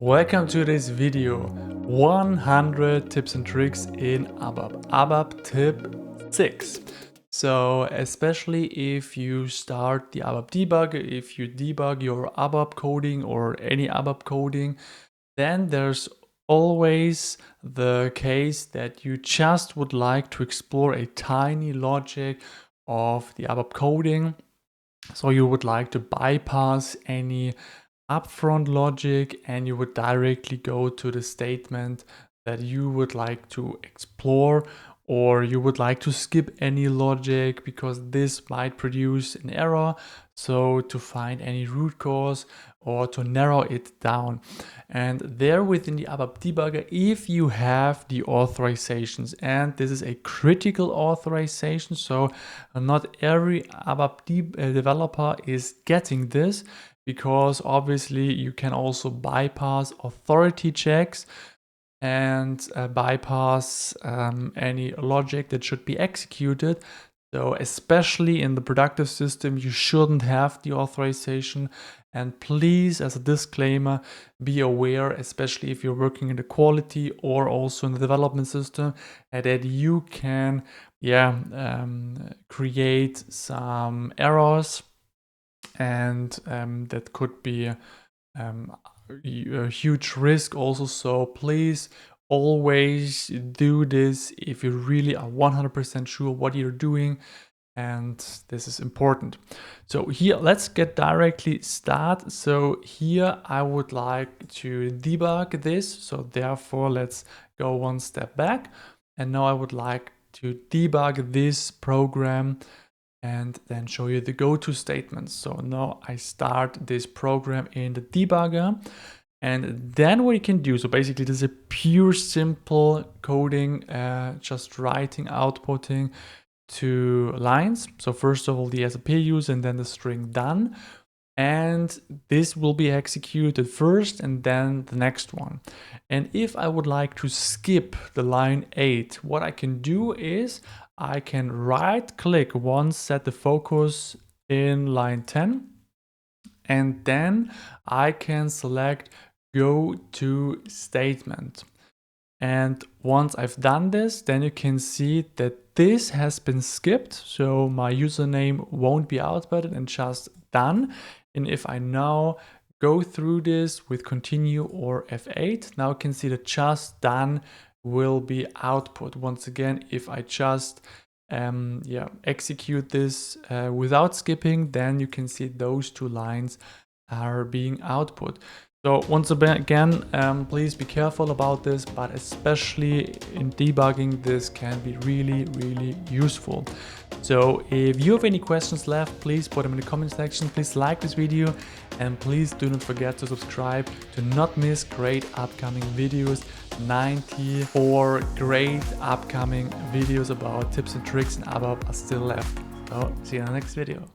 Welcome to this video, 100 tips and tricks in ABAP Tip 6. So especially if you start the ABAP debugger, if you debug your ABAP coding or any ABAP coding, then there's always the case that you just would like to explore a tiny logic of the ABAP coding. So you would like to bypass any upfront logic and you would directly go to the statement that you would like to explore, or you would like to skip any logic because this might produce an error. So to find any root cause or to narrow it down. And there within the ABAP debugger, if you have the authorizations, and this is a critical authorization, so not every ABAP developer is getting this, because obviously you can also bypass authority checks and bypass any logic that should be executed. So especially in the productive system, you shouldn't have the authorization. And please, as a disclaimer, be aware, especially if you're working in the quality or also in the development system, that you can create some errors, and that could be a huge risk also. So please always do this if you really are 100% sure what you're doing, and this is important. So here, let's get directly start. So here I would like to debug this, so therefore let's go one step back, and now I would like to debug this program and then show you the Goto statements. So now I start this program in the debugger, and then what you can do, so basically this is a pure simple coding, just writing, outputting two lines. So first of all the SAP use and then the string done, and this will be executed first and then the next one. And if I would like to skip the line 8, what I can do is I can right click once, set the focus in line 10, and then I can select go to statement. And once I've done this, then you can see that this has been skipped. So my username won't be outputted and just done. And if I now go through this with continue or F8, now you can see that just done will be output. Once again, if I just execute this without skipping, then you can see those two lines are being output. So once again, please be careful about this, but especially in debugging, this can be really, really useful. So if you have any questions left, please put them in the comment section. Please like this video, and please do not forget to subscribe to not miss great upcoming videos. 94 great upcoming videos about tips and tricks in ABAP are still left. So see you in the next video.